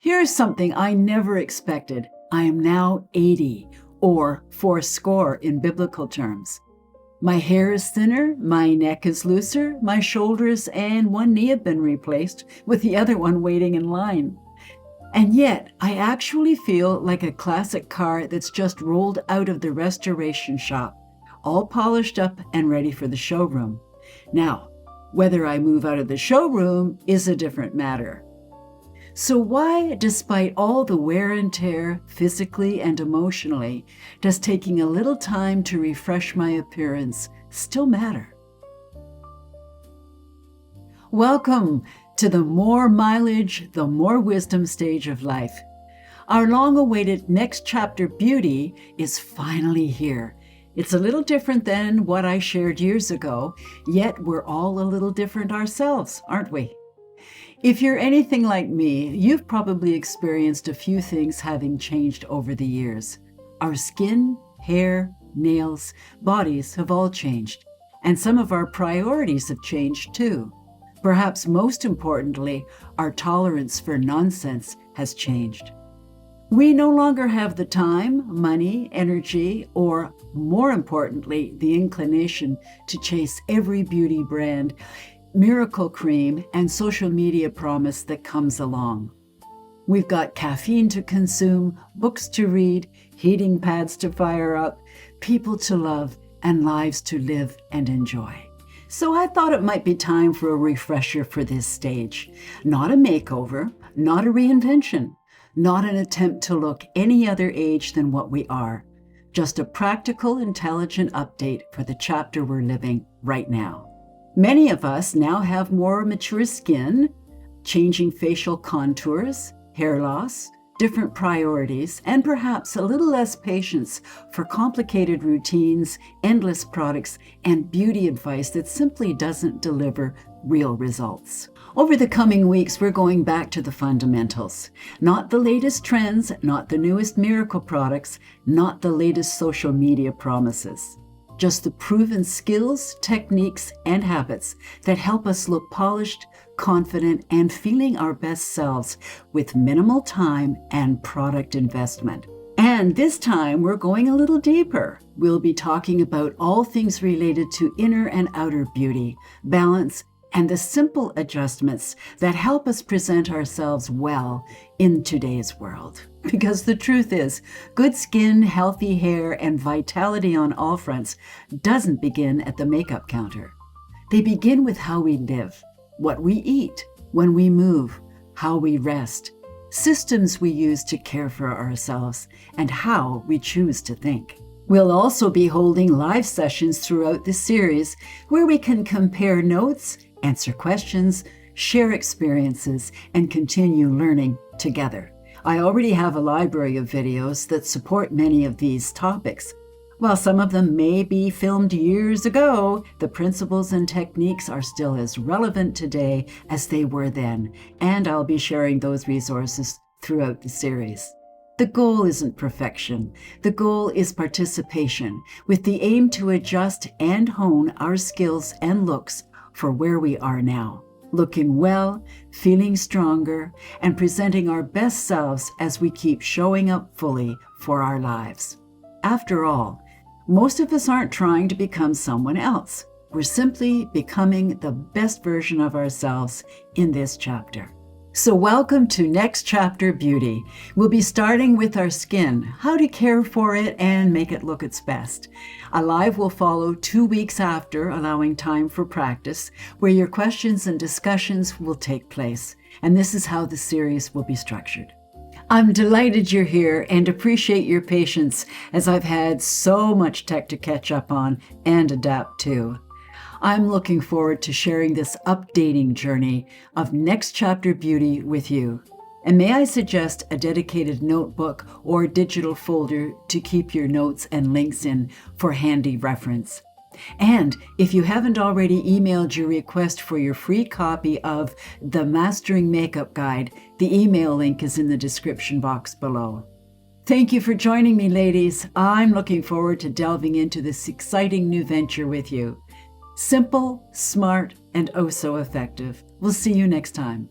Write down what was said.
Here's something I never expected. I am now 80, or fourscore in biblical terms. My hair is thinner, my neck is looser, my shoulders and one knee have been replaced, with the other one waiting in line. And yet, I actually feel like a classic car that's just rolled out of the restoration shop, all polished up and ready for the showroom. Now, whether I move out of the showroom is a different matter. So why, despite all the wear and tear, physically and emotionally, does taking a little time to refresh my appearance still matter? Welcome to the more mileage, the more wisdom stage of life. Our long-awaited next chapter beauty is finally here. It's a little different than what I shared years ago, yet we're all a little different ourselves, aren't we? If you're anything like me, you've probably experienced a few things having changed over the years. Our skin, hair, nails, bodies have all changed, and some of our priorities have changed too. Perhaps most importantly, our tolerance for nonsense has changed. We no longer have the time, money, energy, or more importantly, the inclination to chase every beauty brand, miracle cream, and social media promise that comes along. We've got caffeine to consume, books to read, heating pads to fire up, people to love, and lives to live and enjoy. So I thought it might be time for a refresher for this stage. Not a makeover, not a reinvention, not an attempt to look any other age than what we are. Just a practical, intelligent update for the chapter we're living right now. Many of us now have more mature skin, changing facial contours, hair loss, different priorities, and perhaps a little less patience for complicated routines, endless products, and beauty advice that simply doesn't deliver real results. Over the coming weeks, we're going back to the fundamentals. Not the latest trends, not the newest miracle products, not the latest social media promises. Just the proven skills, techniques, and habits that help us look polished, confident, and feeling our best selves with minimal time and product investment. And this time, we're going a little deeper. We'll be talking about all things related to inner and outer beauty, balance, and the simple adjustments that help us present ourselves well in today's world. Because the truth is, good skin, healthy hair, and vitality on all fronts doesn't begin at the makeup counter. They begin with how we live, what we eat, when we move, how we rest, systems we use to care for ourselves, and how we choose to think. We'll also be holding live sessions throughout the series where we can compare notes, answer questions, share experiences, and continue learning together. I already have a library of videos that support many of these topics. While some of them may be filmed years ago, the principles and techniques are still as relevant today as they were then, and I'll be sharing those resources throughout the series. The goal isn't perfection. The goal is participation, with the aim to adjust and hone our skills and looks for where we are now. Looking well, feeling stronger, and presenting our best selves as we keep showing up fully for our lives. After all, most of us aren't trying to become someone else. We're simply becoming the best version of ourselves in this chapter. So welcome to Next Chapter Beauty. We'll be starting with our skin, how to care for it and make it look its best. A live will follow 2 weeks after, allowing time for practice, where your questions and discussions will take place. And this is how the series will be structured. I'm delighted you're here and appreciate your patience as I've had so much tech to catch up on and adapt to. I'm looking forward to sharing this updating journey of Next Chapter Beauty with you. And may I suggest a dedicated notebook or digital folder to keep your notes and links in for handy reference. And if you haven't already emailed your request for your free copy of the Mastering Makeup Guide, the email link is in the description box below. Thank you for joining me, ladies. I'm looking forward to delving into this exciting new venture with you. Simple, smart, and oh so effective. We'll see you next time.